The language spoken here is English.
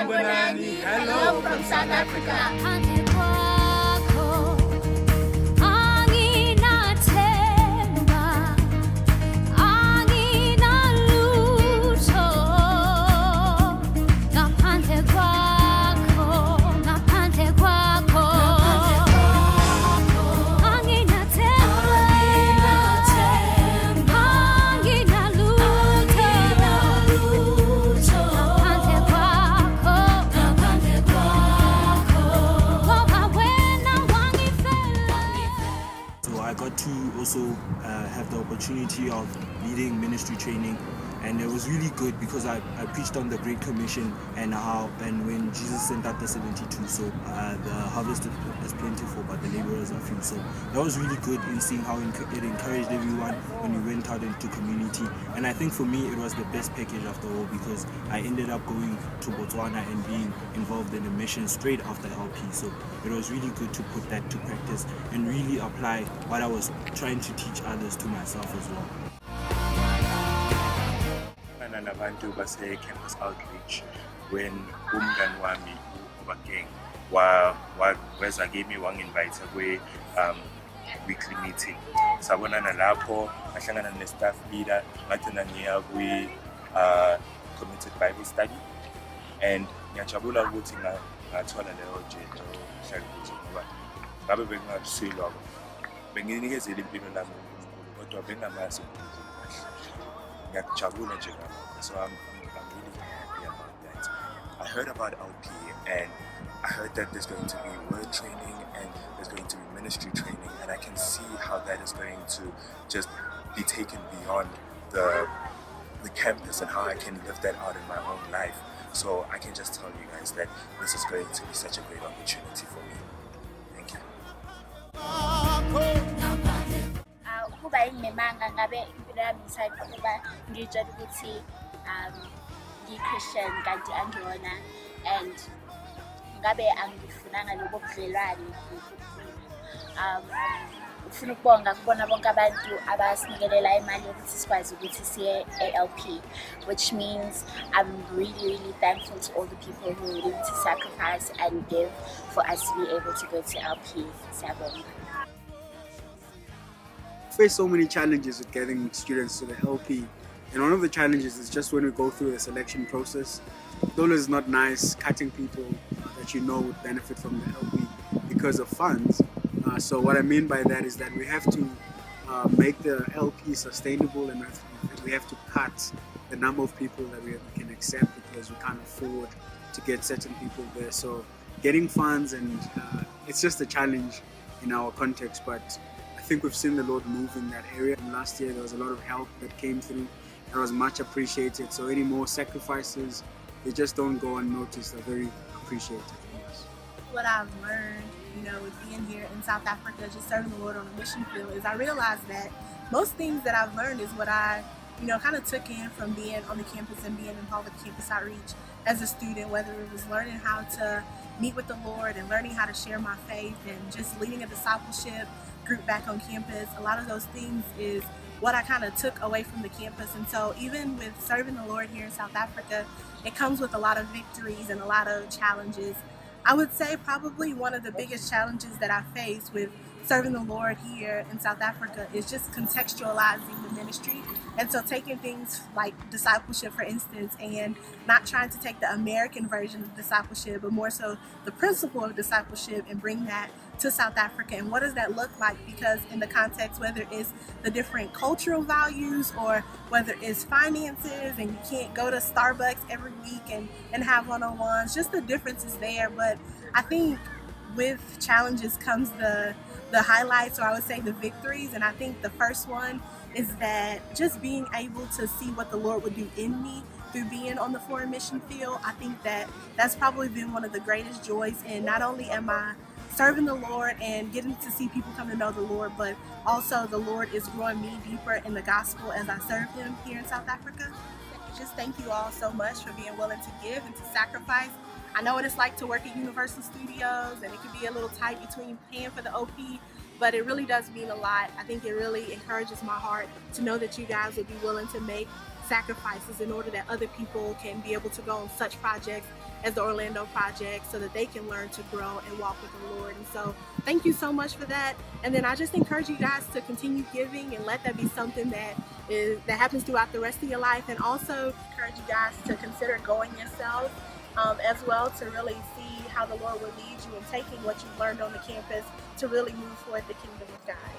Sanibonani. Hello from South Africa. I got to also have the opportunity of leading ministry training, and it was really good because I preached on the Great Commission and when Jesus sent out the 72, so the harvest is plentiful but the laborers are few. So that was really good in seeing how it encouraged everyone when we went out into community, and I think for me it was the best package after all because I ended up going to Botswana and being involved in a mission straight after LP. So it was really good to put that to practice and really apply what I was trying to teach others to myself as well. Nabantu base-campus outreach when umngani wami ubageng weza kimi wanginvite kwi-weekly meeting. Sabonana lapho ngahlangana ne-staff leader ngagcina ngiya kwi-committed Bible study, and ngiyajabula ukuthi ngathola leyo hlangano ngoba ngabe bengingasilwa benginikezela impilo lami uNkulunkulu kodwa bengamazi uNkulunkulu kahle. Ngiyajabula nje ngalo. So I'm really happy about that. I heard about LP and I heard that there's going to be word training and there's going to be ministry training, and I can see how that is going to just be taken beyond the campus and how I can live that out in my own life. So I can just tell you guys that this is going to be such a great opportunity for me. Thank you. Ukuba ingimemanga ngabe impilo yami isayipha ukuba ngitshela ukuthi ngi-Christian kanti angiyona, and ngabe angifunanga lobo budlelwane. Ufuna ukubonga kubona bonke abantu abasinikelela imali ukuthi sikwazi ukuthi siye e-LP, which means I'm really thankful to all the people who are willing to sacrifice and give for us to be able to go to LP. Siyabonga. Face so many challenges with getting students to the LP, and one of the challenges is just when we go through the selection process. Though it's not nice cutting people that you know would benefit from the LP because of funds. So what I mean by that is that we have to make the LP sustainable, and we have to cut the number of people that we can accept because we can't afford to get certain people there. So getting funds, and it's just a challenge in our context, but I think we've seen the Lord move in that area. And last year there was a lot of help that came through and was much appreciated. So any more sacrifices, they just don't go unnoticed. They're very appreciated from us. What I've learned, with being here in South Africa, just serving the Lord on a mission field, is I realized that most things that I've learned is what I, kind of took in from being on the campus and being involved with campus outreach as a student, whether it was learning how to meet with the Lord and learning how to share my faith and just leading a discipleship group back on campus. A lot of those things is what I kind of took away from the campus. And so even with serving the Lord here in South Africa, it comes with a lot of victories and a lot of challenges. I would say probably one of the biggest challenges that I face with serving the Lord here in South Africa is just contextualizing the ministry. And so taking things like discipleship, for instance, and not trying to take the American version of discipleship, but more so the principle of discipleship, and bring that to South Africa. And what does that look like? Because in the context, whether it's the different cultural values or whether it's finances and you can't go to Starbucks every week and have one-on-ones, just the differences there. But I think with challenges comes the highlights, or I would say the victories. And I think the first one is that just being able to see what the Lord would do in me through being on the foreign mission field. I think that that's probably been one of the greatest joys. And not only am I serving the Lord and getting to see people come to know the Lord, but also the Lord is growing me deeper in the gospel as I serve Him here in South Africa. Just thank you all so much for being willing to give and to sacrifice. I know what it's like to work at Universal Studios, and it can be a little tight between paying for the OP, but it really does mean a lot. I think it really encourages my heart to know that you guys would be willing to make sacrifices in order that other people can be able to go on such projects as the Orlando Project so that they can learn to grow and walk with the Lord. And so thank you so much for that. And then I just encourage you guys to continue giving and let that be something that happens throughout the rest of your life. And also encourage you guys to consider going yourselves as well, to really see how the Lord will lead you in taking what you've learned on the campus to really move forward the kingdom of God.